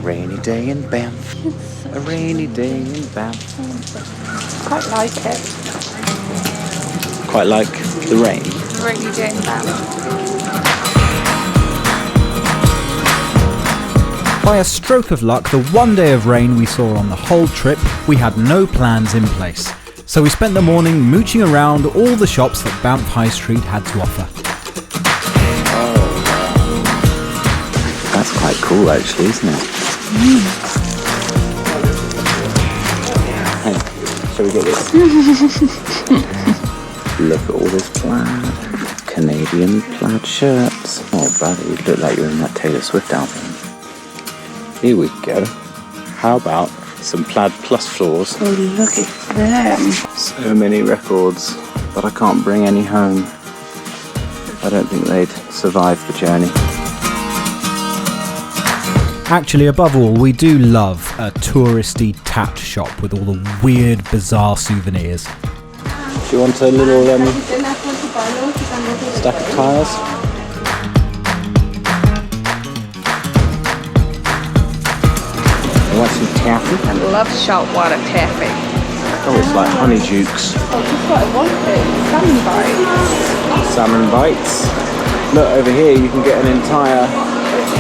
rainy day in Banff. A rainy day in Banff. Quite like it. Quite like the rain. Rainy day in Banff. By a stroke of luck, the one day of rain we saw on the whole trip, we had no plans in place. So we spent the morning mooching around all the shops that Banff High Street had to offer. That's quite cool actually, isn't it? Hey, shall we get this? Look at all this plaid. Canadian plaid shirts. Oh buddy, you look like you're in that Taylor Swift album. Here we go. How about some plaid plus floors? Oh, look at them. So many records, but I can't bring any home. I don't think they'd survive the journey. Actually, above all, we do love a touristy tat shop with all the weird, bizarre souvenirs. Do you want a little stack of tiles? You want some taffy? I love saltwater taffy. Oh, it's like honey jukes. Oh, just what I wanted. Salmon bites. Salmon bites. Look, over here you can get an entire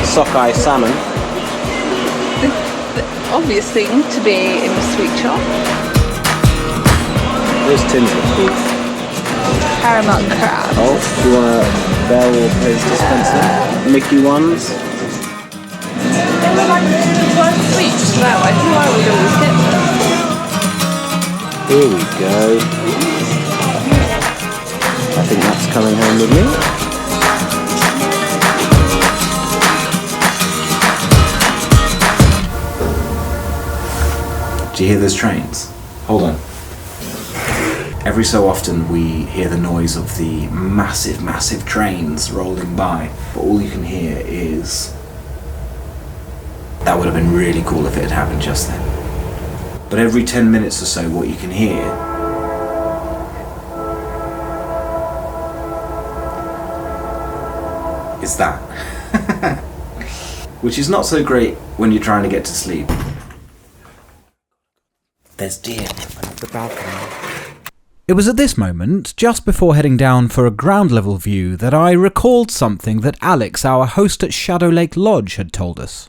sockeye salmon. The obvious thing to be in the sweet shop. Those tins are cool. Paramount crab. Oh, do you want a Bell or Pez dispenser? Mickey ones? They were like one sweet, so I think I would always get them. Here we go. I think that's coming home with me. Do you hear those trains? Hold on. Every so often we hear the noise of the massive, massive trains rolling by, but all you can hear is... That would have been really cool if it had happened just then. But every 10 minutes or so what you can hear is that. Which is not so great when you're trying to get to sleep. There's deer at the balcony. It was at this moment, just before heading down for a ground level view, that I recalled something that Alex, our host at Shadow Lake Lodge, had told us.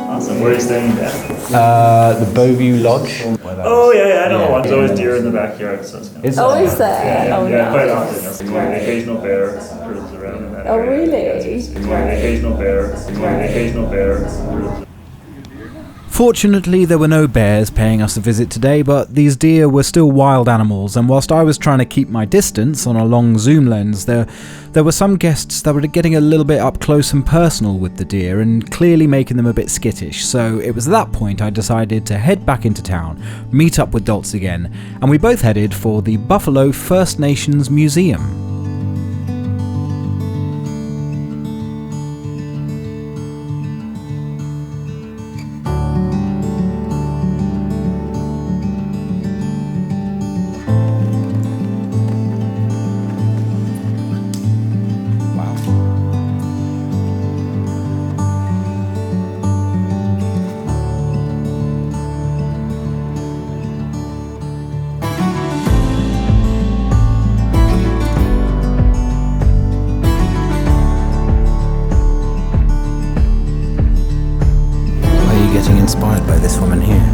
Awesome. Where are you staying at? The Beauview Lodge. Oh yeah, I know one. There's always deer in the backyard, so it's kind of... Is Oh, is there? Yeah, quite often. There's an occasional bear cruises around in that area. Oh, really? An occasional bear cruises. Fortunately, there were no bears paying us a visit today, but these deer were still wild animals, and whilst I was trying to keep my distance on a long zoom lens, there were some guests that were getting a little bit up close and personal with the deer and clearly making them a bit skittish, so it was at that point I decided to head back into town, meet up with Dolts again, and we both headed for the Buffalo First Nations Museum. Inspired by this woman here.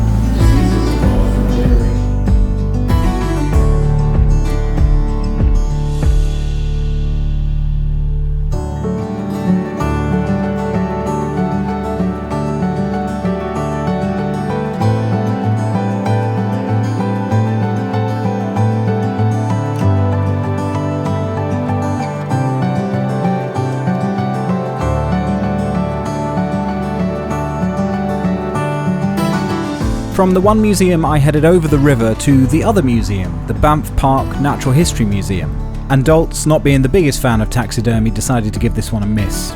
From the one museum I headed over the river to the other museum, the Banff Park Natural History Museum. And Dolts, not being the biggest fan of taxidermy, decided to give this one a miss.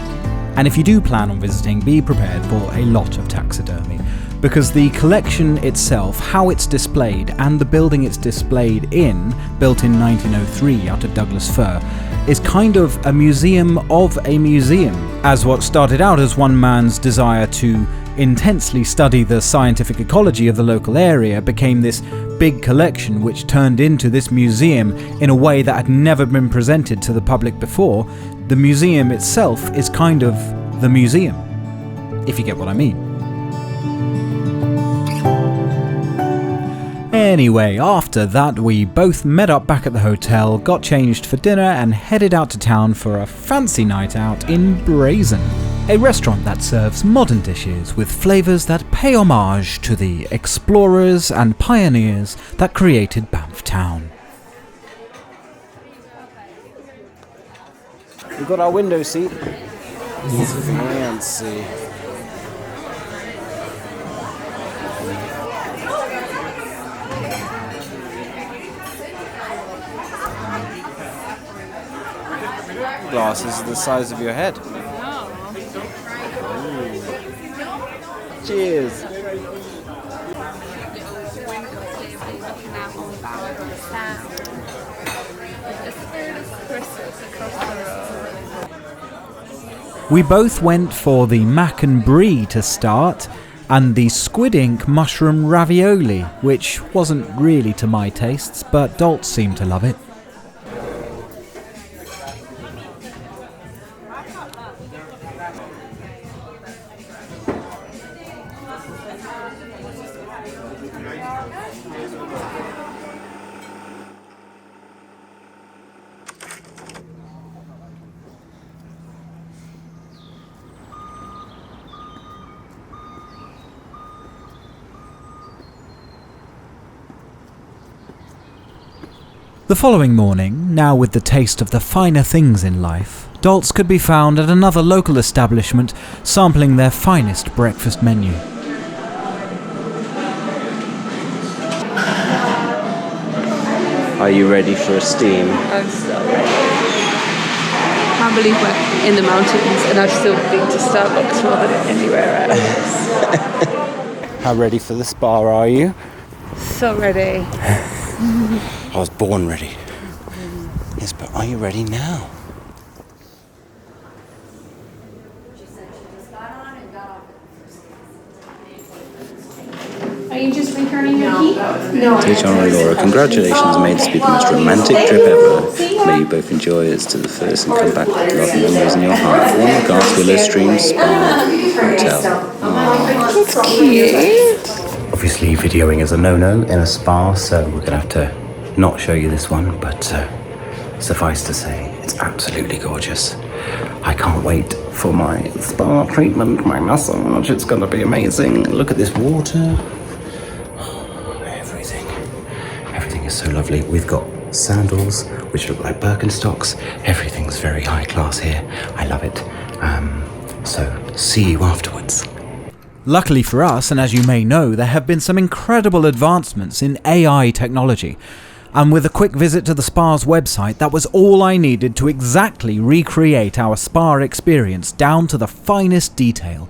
And if you do plan on visiting, be prepared for a lot of taxidermy. because the collection itself, how it's displayed, and the building it's displayed in, built in 1903 out of Douglas fir, is kind of a museum of a museum, as what started out as one man's desire to intensely study the scientific ecology of the local area became this big collection which turned into this museum in a way that had never been presented to the public before. The museum itself is kind of the museum, if you get what I mean. Anyway, after that we both met up back at the hotel, got changed for dinner and headed out to town for a fancy night out in Brazen, a restaurant that serves modern dishes with flavours that pay homage to the explorers and pioneers that created Banff town. We've got our window seat. It's fancy. Glasses are the size of your head. Ooh. Cheers. We both went for the mac and brie to start, and the squid ink mushroom ravioli, which wasn't really to my tastes, but Dolt seemed to love it. The following morning, now with the taste of the finer things in life, Dolts could be found at another local establishment sampling their finest breakfast menu. Are you ready for a steam? I'm so ready. I can't believe we're in the mountains and I've still been to Starbucks more than anywhere else. How ready for the spa are you? So ready. I was born ready. Yes, but are you ready now? Are you just returning your key? No. Dear John and Laura, congratulations. May this be the most romantic trip ever. May you both enjoy it to the first and come back with love and memories in your heart. Warm regards, Willow Stream Spa Hotel. That's cute. Obviously, videoing is a no-no in a spa, so we're going to have to not show you this one, but suffice to say, it's absolutely gorgeous. I can't wait for my spa treatment, my massage. It's going to be amazing. Look at this water. Oh, everything is so lovely. We've got sandals, which look like Birkenstocks. Everything's very high class here. I love it. So, see you afterwards. Luckily for us, and as you may know, there have been some incredible advancements in AI technology. And with a quick visit to the spa's website, that was all I needed to exactly recreate our spa experience down to the finest detail.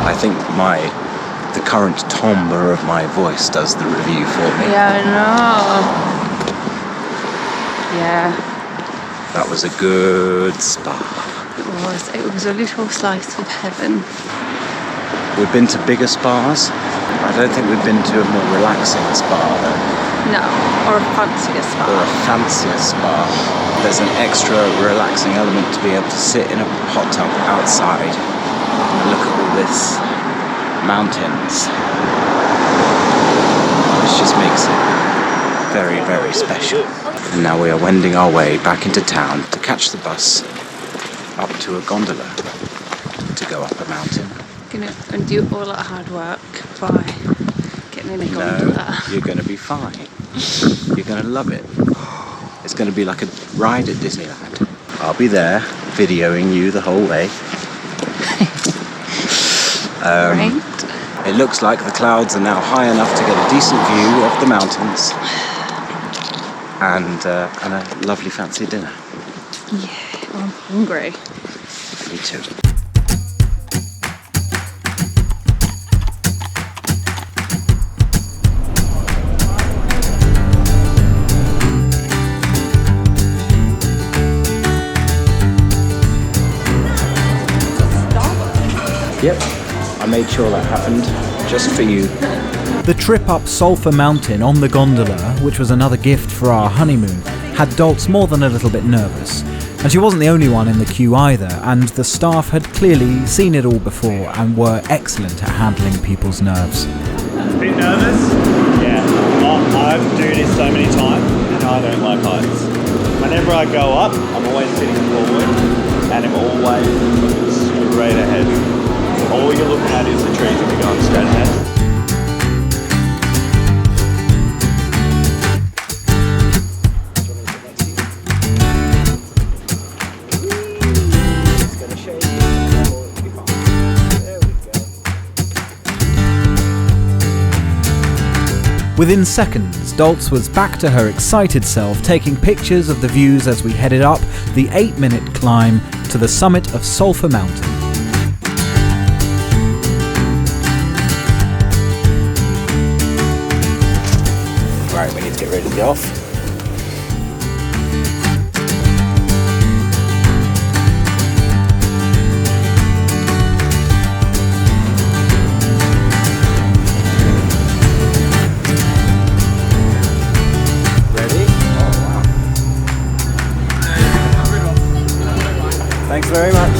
I think the current timbre of my voice does the review for me. Yeah, I know. Yeah. That was a good spa. It was a little slice of heaven. We've been to bigger spas. I don't think we've been to a more relaxing spa though. No, or a fancier spa. Or a fancier spa. There's an extra relaxing element to be able to sit in a hot tub outside and look at all this mountains, which just makes it very, very special. And now we are wending our way back into town to catch the bus up to a gondola to go up a mountain. Gonna undo all that hard work by getting in a gondola. No, you're going to be fine. You're going to love it. It's going to be like a ride at Disneyland. I'll be there videoing you the whole way. Right. It looks like the clouds are now high enough to get a decent view of the mountains and a lovely fancy dinner. Yeah, I'm hungry. Me too. Yep, I made sure that happened just for you. The trip up Sulphur Mountain on the gondola, which was another gift for our honeymoon, had Dolce more than a little bit nervous. And she wasn't the only one in the queue either, and the staff had clearly seen it all before and were excellent at handling people's nerves. Bit nervous? Yeah. I've done this so many times and I don't like heights. Whenever I go up, I'm always sitting forward and I'm always looking straight ahead. All you're looking at is the trees and you're going straight ahead. Within seconds, Dolce was back to her excited self, taking pictures of the views as we headed up the 8-minute climb to the summit of Sulphur Mountain. Right, we need to get ready to get off. Ready? Oh, wow. Thanks very much.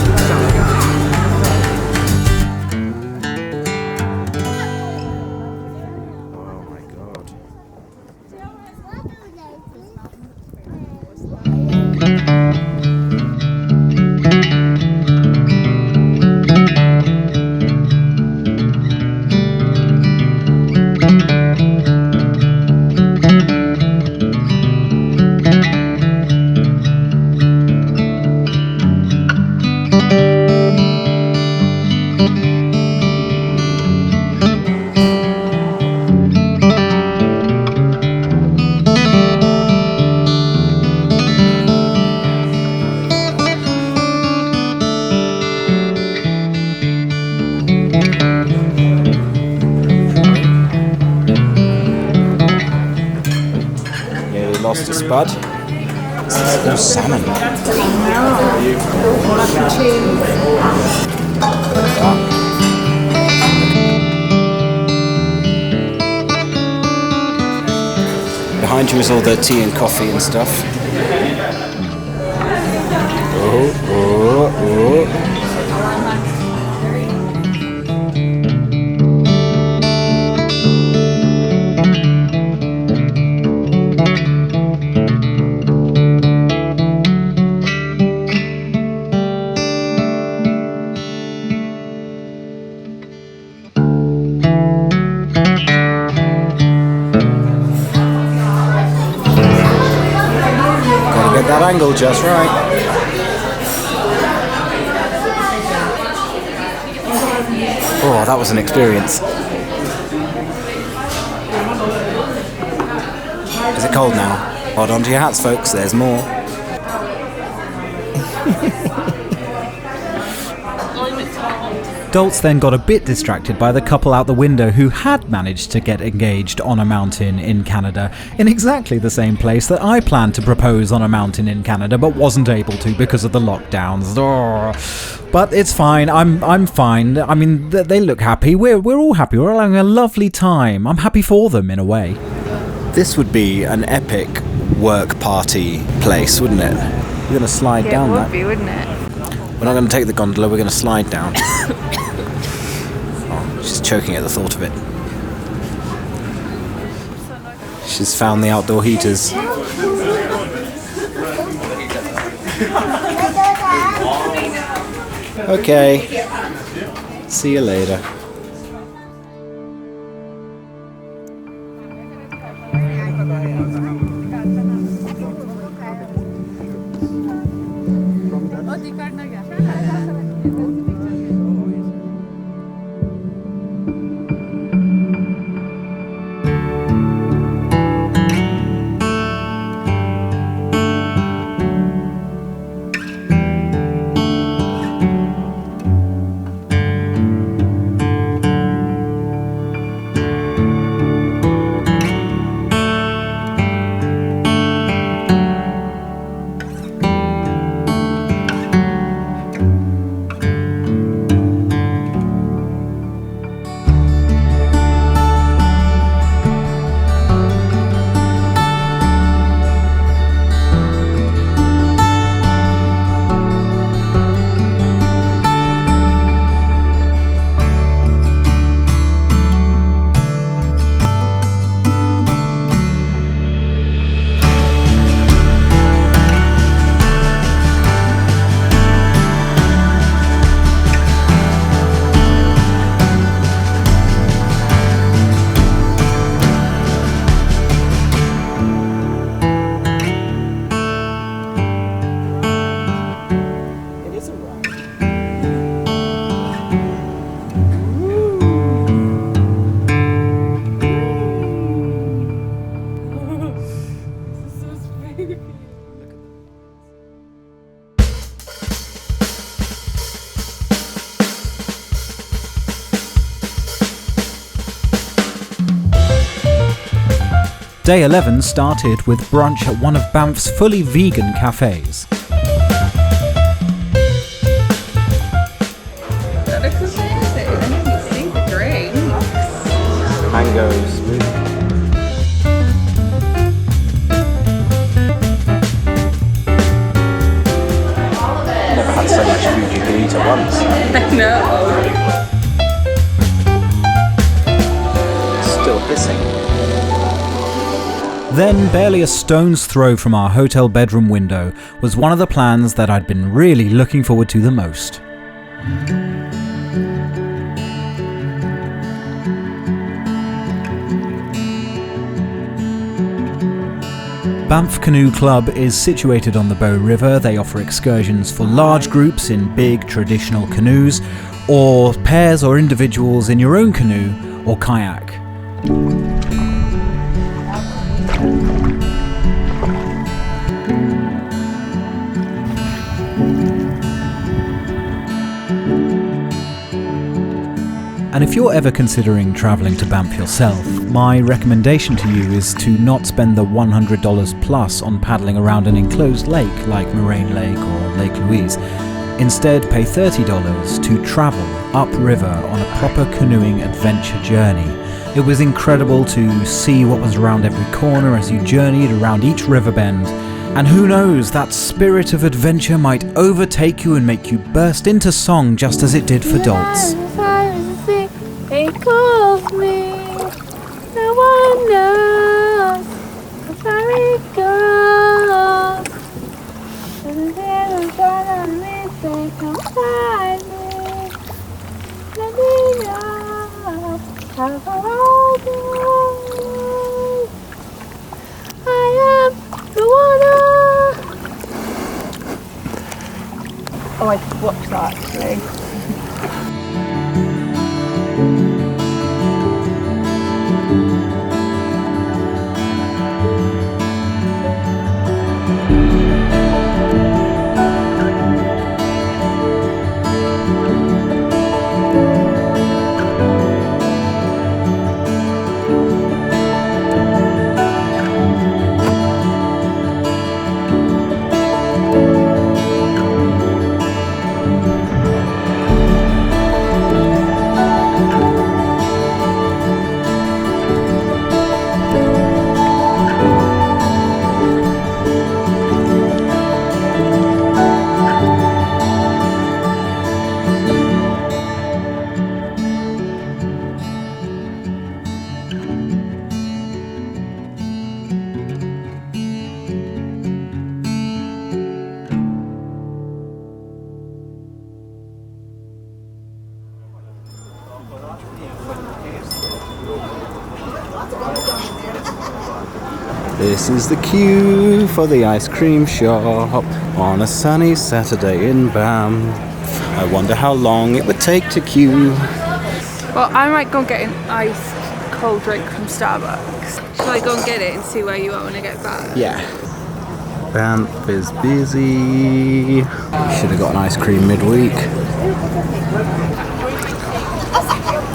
Lost a spud. No salmon. Behind you is all the tea and coffee and stuff. That angle just right. Oh, that was an experience. Is it cold now? Hold on to your hats, folks, there's more. Dolce then got a bit distracted by the couple out the window who had managed to get engaged on a mountain in Canada, in exactly the same place that I planned to propose on a mountain in Canada but wasn't able to because of the lockdowns. Oh. But it's fine, I'm fine. I mean, they look happy, we're all happy, we're all having a lovely time. I'm happy for them in a way. This would be an epic work party place, wouldn't it? We're going to slide down that. It would be, wouldn't it? We're not going to take the gondola, we're going to slide down. She's choking at the thought of it. She's found the outdoor heaters. Okay. See you later. Day 11 started with brunch at one of Banff's fully vegan cafes. That looks amazing. I didn't see the drinks. Mango smoothie. Never had so much food you can eat at once. I know. Still hissing. Then, barely a stone's throw from our hotel bedroom window, was one of the plans that I'd been really looking forward to the most. Banff Canoe Club is situated on the Bow River. They offer excursions for large groups in big traditional canoes, or pairs or individuals in your own canoe or kayak. And if you're ever considering travelling to Banff yourself, my recommendation to you is to not spend the $100 plus on paddling around an enclosed lake like Moraine Lake or Lake Louise. Instead, pay $30 to travel upriver on a proper canoeing adventure journey. It was incredible to see what was around every corner as you journeyed around each river bend. And who knows, that spirit of adventure might overtake you and make you burst into song just as it did for Dolts. They call me. No one knows where it goes. And then gonna miss they come find me. Let me know how far I'll go. I am the one. Oh, I just watched that actually. This is the queue for the ice cream shop on a sunny Saturday in Banff. I wonder how long it would take to queue. Well, I might go and get an iced cold drink from Starbucks. Shall I go and get it and see where you are when I get back? Yeah. Banff is busy. Should have got an ice cream midweek.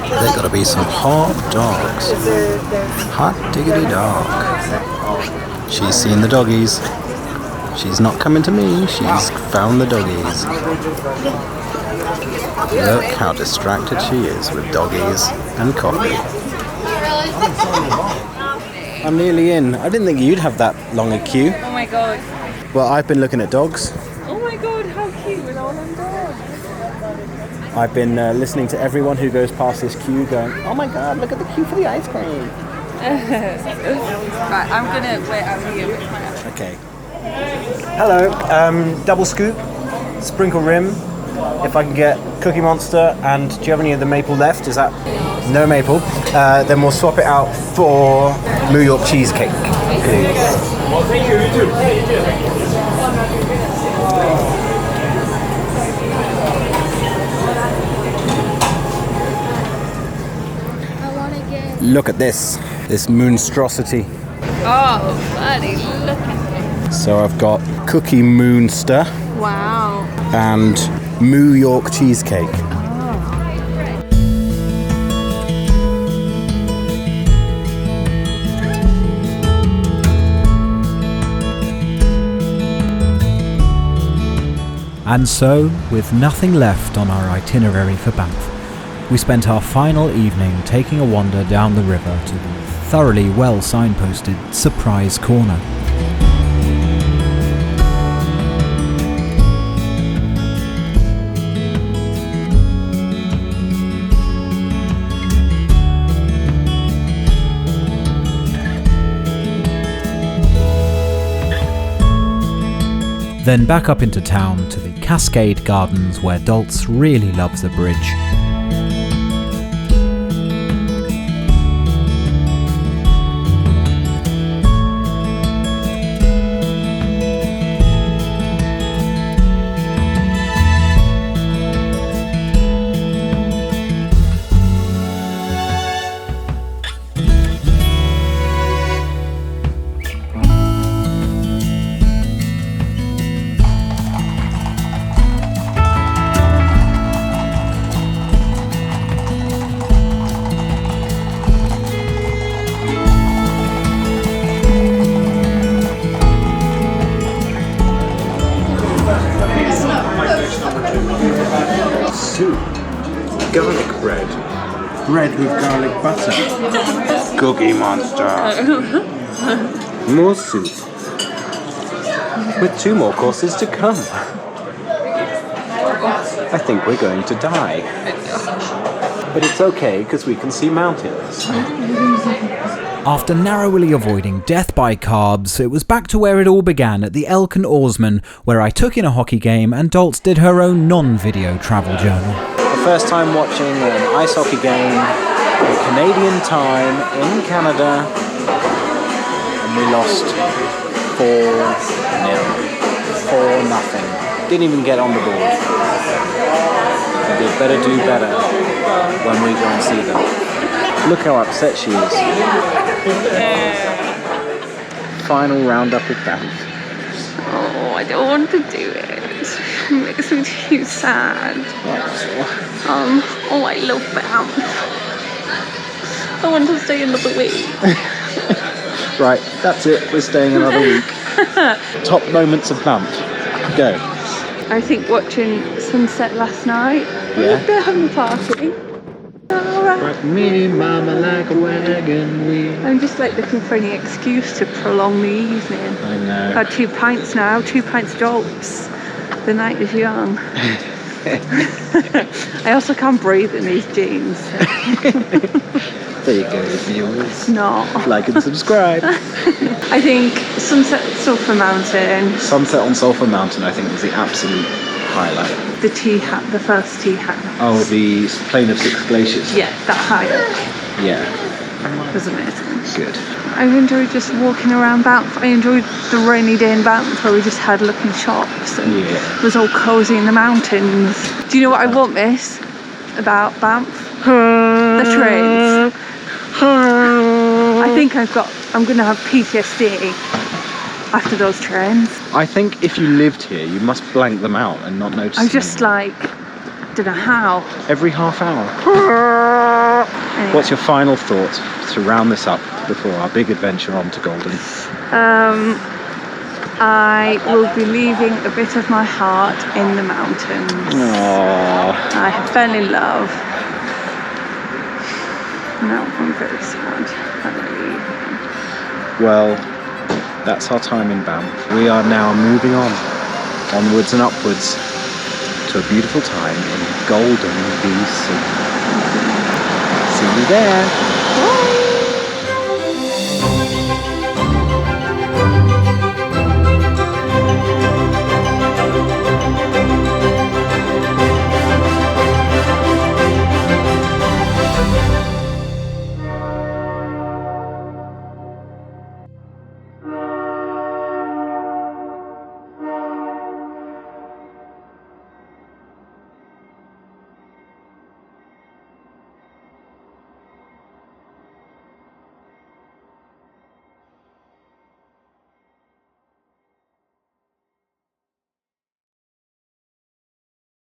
There's got to be some hot dogs. Hot diggity dog. She's seen the doggies. She's not coming to me. She's found the doggies. Look how distracted she is with doggies and coffee. I'm nearly in. I didn't think you'd have that long a queue. Oh my god. Well, I've been looking at dogs. Oh my god, how cute with all them dogs. I've been listening to everyone who goes past this queue going, oh my god, look at the queue for the ice cream. Right, I'm gonna wait out here with my Okay. Hello, double scoop, sprinkle rim. If I can get Cookie Monster, and do you have any of the maple left? Is that no maple? Then we'll swap it out for New York cheesecake, please. Well, thank you. You too. Look at this monstrosity. Oh, buddy, look at it. So I've got Cookie Moonster Wow. and New York cheesecake. And so, with nothing left on our itinerary for Banff, we spent our final evening taking a wander down the river to the thoroughly well signposted Surprise Corner. Then back up into town to the Cascade Gardens where Dolts really loves the bridge. Soup. Garlic bread. Bread with garlic butter. Cookie Monster. More soup. With 2 more courses to come. I think we're going to die. But it's okay, because we can see mountains. After narrowly avoiding death by carbs, it was back to where it all began at the Elk and Oarsman, where I took in a hockey game and Dolts did her own non-video travel journal. The first time watching an ice hockey game in Canadian time in Canada, and we lost 4-0. 4-0. Didn't even get on the board. They better do better when we go and see them. Look how upset she is. Final roundup of Banff. Oh, I don't want to do it. It makes me too sad. Oh, I love Banff. I want to stay another week. Right, that's it. We're staying another week. Top moments of Banff. Go. I think watching sunset last night. Yeah. They're having a party. Like me, mama, like a wagon wheel. I'm just like looking for any excuse to prolong the evening. I know. I've had 2 pints now, 2 pints Dolts. The night is young. I also can't breathe in these jeans. There you go, viewers. No. Like and subscribe. I think sunset at Sulphur Mountain. Sunset on Sulphur Mountain, I think, was the absolute highlight. The tea hat, the first tea hat. Oh, the Plain of 6 Glaciers. Yeah, that hike Yeah, was amazing. good. I've enjoyed just walking around Banff. I enjoyed the rainy day in Banff where we just had looking shops and it was all cosy in the mountains. Do you know what I won't miss about Banff? The trains. I think I'm going to have PTSD after those trains. I think if you lived here, you must blank them out and not notice I'm them. just like, don't know how. Every half hour. Anyway. What's your final thought to round this up before our big adventure on to Golden? I will be leaving a bit of my heart in the mountains. Aww. I have fell in love. Now I'm very sad. I'm leaving. Well, that's our time in Banff. We are now moving on, onwards and upwards, to a beautiful time in Golden, BC. See you there.